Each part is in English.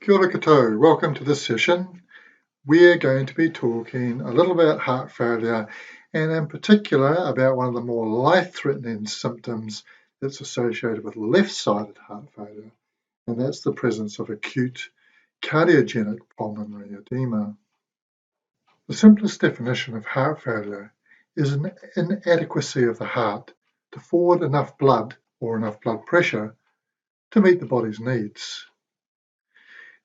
Kia ora koutou. Welcome to this session. We're going to be talking a little about heart failure and in particular about one of the more life-threatening symptoms that's associated with left-sided heart failure, and that's the presence of acute cardiogenic pulmonary edema. The simplest definition of heart failure is an inadequacy of the heart to forward enough blood or enough blood pressure to meet the body's needs.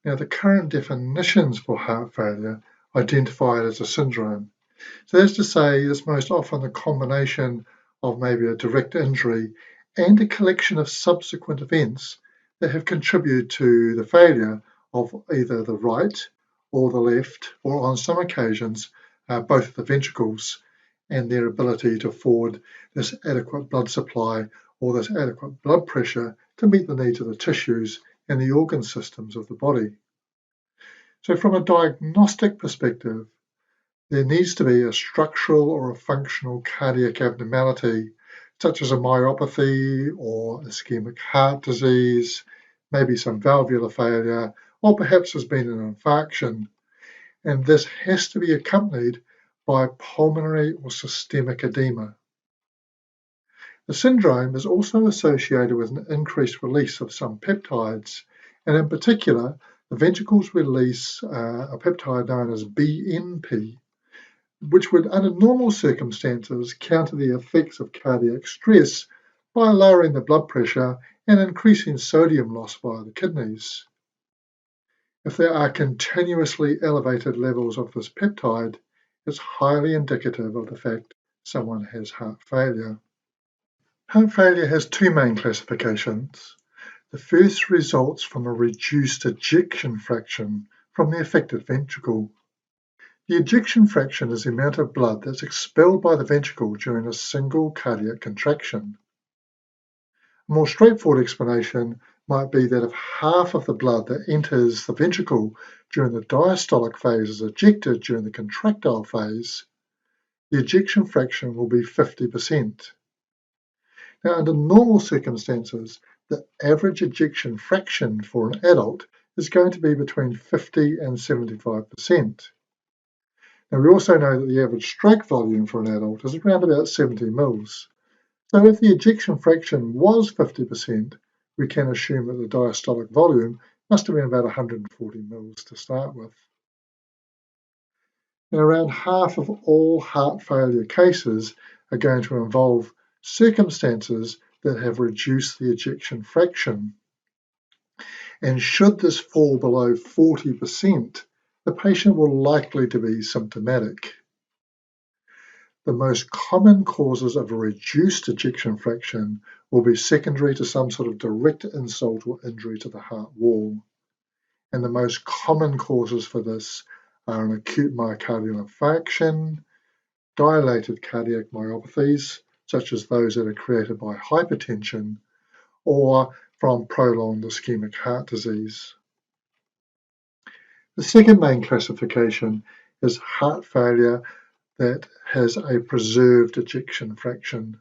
Now, the current definitions for heart failure identify it as a syndrome. So that's to say it's most often a combination of maybe a direct injury and a collection of subsequent events that have contributed to the failure of either the right or the left, or on some occasions, both of the ventricles and their ability to forward this adequate blood supply or this adequate blood pressure to meet the needs of the tissues and the organ systems of the body. So from a diagnostic perspective, there needs to be a structural or a functional cardiac abnormality, such as a myopathy or ischemic heart disease, maybe some valvular failure, or perhaps there's been an infarction. And this has to be accompanied by pulmonary or systemic edema. The syndrome is also associated with an increased release of some peptides, and in particular, the ventricles release a peptide known as BNP, which would, under normal circumstances, counter the effects of cardiac stress by lowering the blood pressure and increasing sodium loss via the kidneys. If there are continuously elevated levels of this peptide, it's highly indicative of the fact someone has heart failure. Heart failure has two main classifications. The first results from a reduced ejection fraction from the affected ventricle. The ejection fraction is the amount of blood that's expelled by the ventricle during a single cardiac contraction. A more straightforward explanation might be that if half of the blood that enters the ventricle during the diastolic phase is ejected during the contractile phase, the ejection fraction will be 50%. Now, under normal circumstances, the average ejection fraction for an adult is going to be between 50 and 75%. Now, we also know that the average stroke volume for an adult is around about 70 mils. So if the ejection fraction was 50%, we can assume that the diastolic volume must have been about 140 mils to start with. Now, around half of all heart failure cases are going to involve circumstances that have reduced the ejection fraction. And should this fall below 40%, the patient will likely to be symptomatic. The most common causes of a reduced ejection fraction will be secondary to some sort of direct insult or injury to the heart wall. And the most common causes for this are an acute myocardial infarction, dilated cardiac myopathies, such as those that are created by hypertension, or from prolonged ischemic heart disease. The second main classification is heart failure that has a preserved ejection fraction.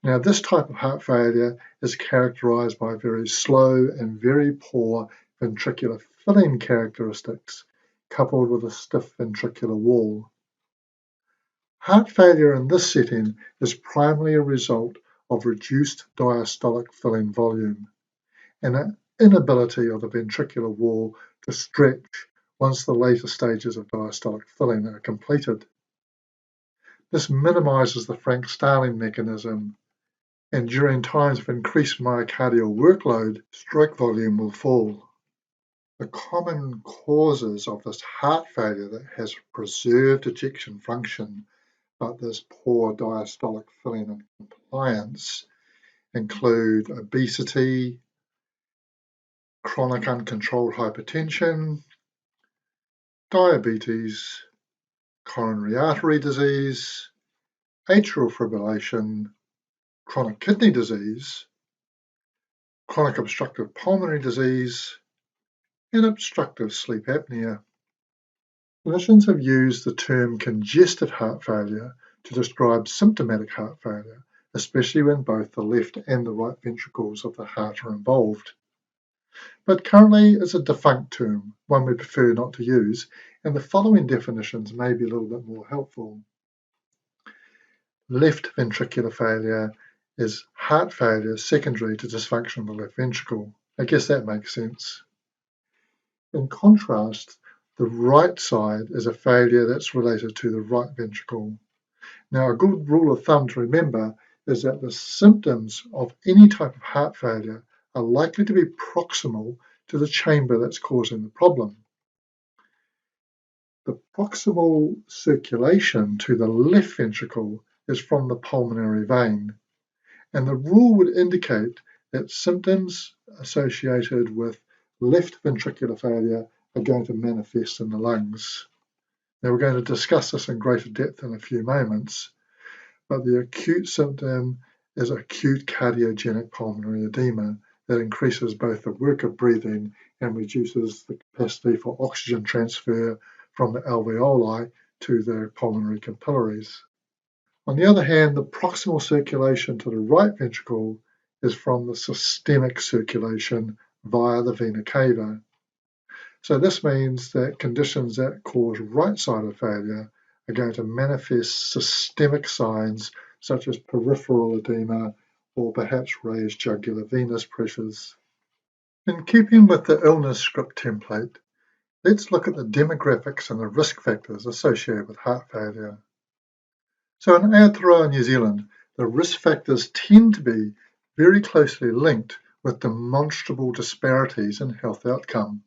Now, this type of heart failure is characterized by very slow and very poor ventricular filling characteristics, coupled with a stiff ventricular wall. Heart failure in this setting is primarily a result of reduced diastolic filling volume and an inability of the ventricular wall to stretch once the later stages of diastolic filling are completed. This minimizes the Frank-Starling mechanism, and during times of increased myocardial workload, stroke volume will fall. The common causes of this heart failure that has preserved ejection function but this poor diastolic filling and compliance include obesity, chronic uncontrolled hypertension, diabetes, coronary artery disease, atrial fibrillation, chronic kidney disease, chronic obstructive pulmonary disease, and obstructive sleep apnea. Clinicians have used the term congestive heart failure to describe symptomatic heart failure, especially when both the left and the right ventricles of the heart are involved. but currently it's a defunct term, one we prefer not to use, and the following definitions may be a little bit more helpful. Left ventricular failure is heart failure secondary to dysfunction of the left ventricle. I guess that makes sense. In contrast, the right side is a failure that's related to the right ventricle. Now, a good rule of thumb to remember is that the symptoms of any type of heart failure are likely to be proximal to the chamber that's causing the problem. The proximal circulation to the left ventricle is from the pulmonary vein, and the rule would indicate that symptoms associated with left ventricular failure are going to manifest in the lungs. Now, we're going to discuss this in greater depth in a few moments, but the acute symptom is acute cardiogenic pulmonary edema that increases both the work of breathing and reduces the capacity for oxygen transfer from the alveoli to the pulmonary capillaries. On the other hand, the proximal circulation to the right ventricle is from the systemic circulation via the vena cava. So this means that conditions that cause right-sided failure are going to manifest systemic signs such as peripheral edema or perhaps raised jugular venous pressures. In keeping with the illness script template, let's look at the demographics and the risk factors associated with heart failure. So in Aotearoa, New Zealand, the risk factors tend to be very closely linked with demonstrable disparities in health outcome.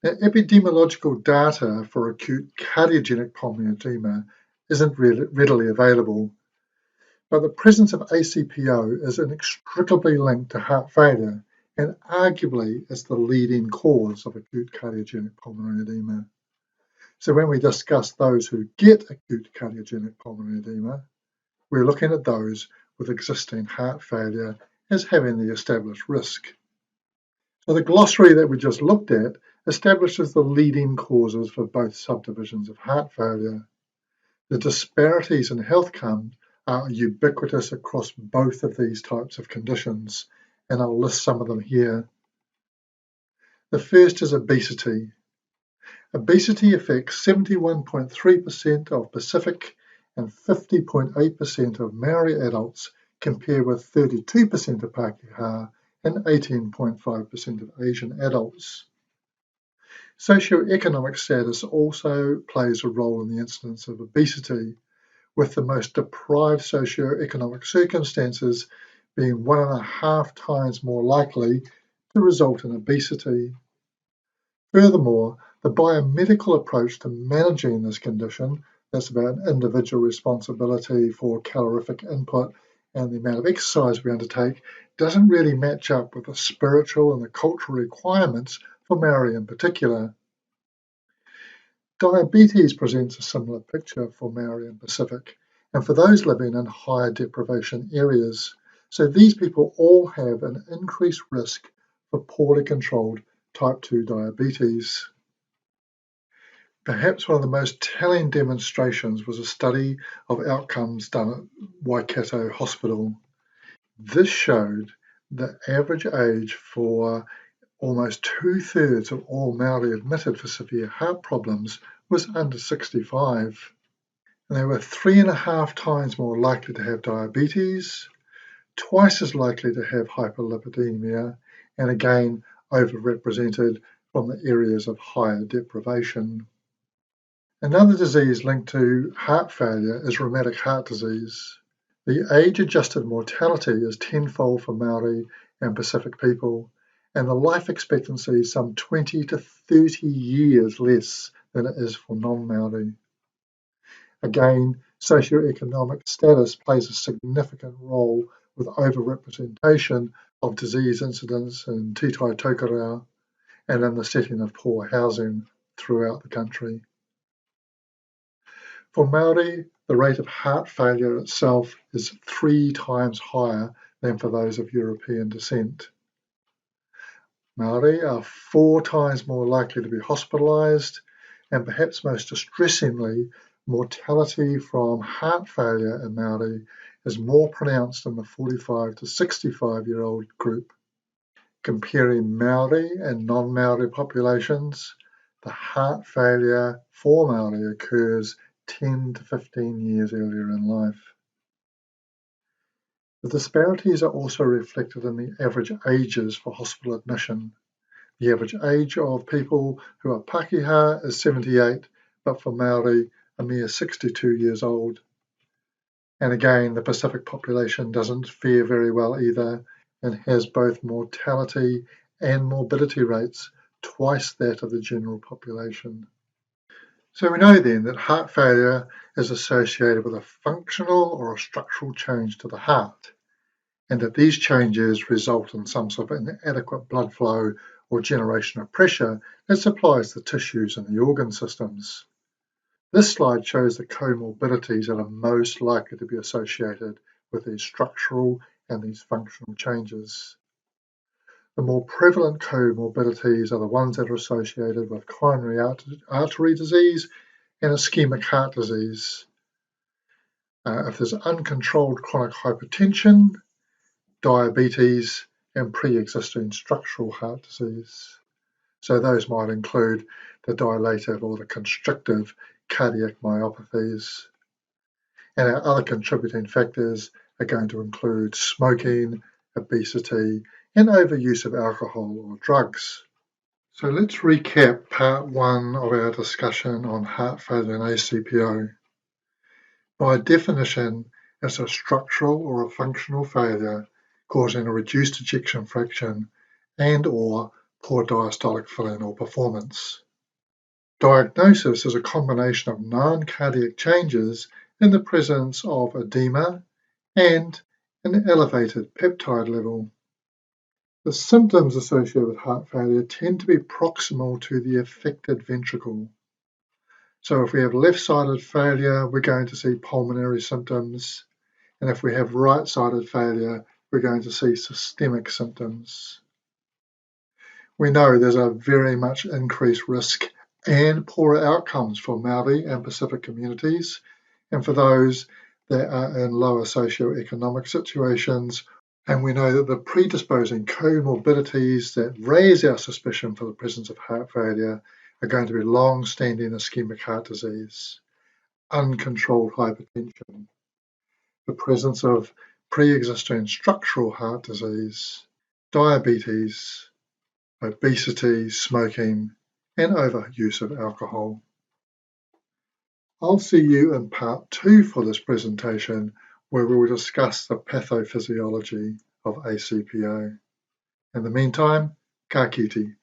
Now, epidemiological data for acute cardiogenic pulmonary edema isn't readily available, but the presence of ACPO is inextricably linked to heart failure and arguably is the leading cause of acute cardiogenic pulmonary edema. So when we discuss those who get acute cardiogenic pulmonary edema, we're looking at those with existing heart failure as having the established risk. So the glossary that we just looked at establishes the leading causes for both subdivisions of heart failure. The disparities in health outcome are ubiquitous across both of these types of conditions, and I'll list some of them here. The first is obesity. Obesity affects 71.3% of Pacific and 50.8% of Maori adults, compared with 32% of Pākehā and 18.5% of Asian adults. Socioeconomic status also plays a role in the incidence of obesity, with the most deprived socioeconomic circumstances being 1.5 times more likely to result in obesity. Furthermore, the biomedical approach to managing this condition, that's about individual responsibility for calorific input and the amount of exercise we undertake, doesn't really match up with the spiritual and the cultural requirements for Maori in particular. Diabetes presents a similar picture for Maori and Pacific, and for those living in higher deprivation areas. So these people all have an increased risk for poorly controlled type 2 diabetes. Perhaps one of the most telling demonstrations was a study of outcomes done at Waikato Hospital. This showed the average age for almost 2/3 of all Maori admitted for severe heart problems was under 65. And they were 3.5 times more likely to have diabetes, twice as likely to have hyperlipidemia, and again overrepresented from the areas of higher deprivation. Another disease linked to heart failure is rheumatic heart disease. The age-adjusted mortality is tenfold for Maori and Pacific people, and the life expectancy is some 20 to 30 years less than it is for non-Maori. Again, socioeconomic status plays a significant role with overrepresentation of disease incidence in Titai Tokerau and in the setting of poor housing throughout the country. For Maori, the rate of heart failure itself is 3 times higher than for those of European descent. Maori are 4 times more likely to be hospitalised, and perhaps most distressingly, mortality from heart failure in Maori is more pronounced in the 45 to 65-year-old group. Comparing Maori and non-Maori populations, the heart failure for Maori occurs 10 to 15 years earlier in life. The disparities are also reflected in the average ages for hospital admission. The average age of people who are Pākehā is 78, but for Maori, a mere 62 years old. And again, the Pacific population doesn't fare very well either and has both mortality and morbidity rates twice that of the general population. So we know then that heart failure is associated with a functional or a structural change to the heart, and that these changes result in some sort of inadequate blood flow or generation of pressure that supplies the tissues and the organ systems. This slide shows the comorbidities that are most likely to be associated with these structural and these functional changes. The more prevalent comorbidities are the ones that are associated with coronary artery disease and ischemic heart disease. If there's uncontrolled chronic hypertension, diabetes, and pre-existing structural heart disease. So those might include the dilative or the constrictive cardiac myopathies. And our other contributing factors are going to include smoking, obesity, and overuse of alcohol or drugs. So let's recap part one of our discussion on heart failure and ACPO. By definition, it's a structural or a functional failure causing a reduced ejection fraction and/or poor diastolic filling or performance. Diagnosis is a combination of non-cardiac changes in the presence of edema and an elevated peptide level. The symptoms associated with heart failure tend to be proximal to the affected ventricle. So if we have left-sided failure, we're going to see pulmonary symptoms. And if we have right-sided failure, we're going to see systemic symptoms. We know there's a very much increased risk and poorer outcomes for Maori and Pacific communities, and for those that are in lower socioeconomic situations. And we know that the predisposing comorbidities that raise our suspicion for the presence of heart failure are going to be long-standing ischemic heart disease, uncontrolled hypertension, the presence of pre-existing structural heart disease, diabetes, obesity, smoking, and overuse of alcohol. I'll see you in part two for this presentation, where we will discuss the pathophysiology of ACPO. In the meantime, ka kite.